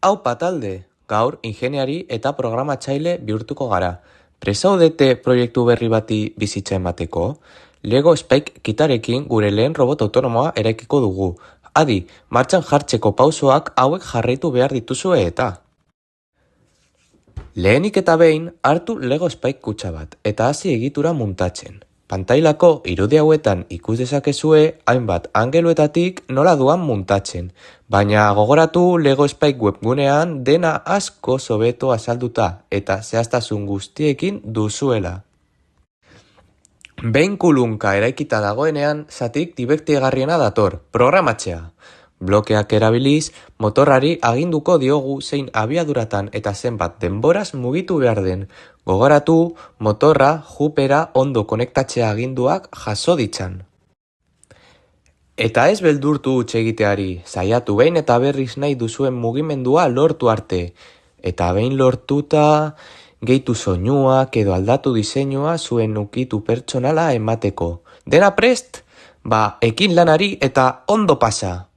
Aupa talde, gaur ingeniari eta programatzaile bihurtuko gara. Presaudete proiektu berri bati bizitza emateko? Lego Spike kitarekin gure lehen robot autonomoa eraikiko dugu. Adi, martxan jartzeko pausoak hauek jarraitu behar dituzue eta. Lehenik eta behin, hartu Lego Spike kutxa bat eta hasi egitura muntatzen. Pantailako irudi hauetan ikus dezakezue hainbat angeluetatik nola duan muntatzen, baina gogoratu Lego Spike webgunean dena asko hobeto azalduta eta zehaztasun guztiekin duzuela. Behin kulunka eraikita dagoenean, zatik dibertigarriena dator, programatzea. Blokeak erabiliz, motorrari aginduko diogu zein abiaduratan eta zenbat denboraz mugitu behar den. Gogoratu, motorra, jupera ondo konektatzea aginduak jaso ditzan. Eta ez beldurtu huts egiteari, saiatu behin eta berriz nahi duzuen mugimendua lortu arte. Eta behin lortuta, gehitu soinuak edo aldatu diseinua zuen ukitu pertsonala emateko. Dena prest? Ekin lanari eta ondo pasa!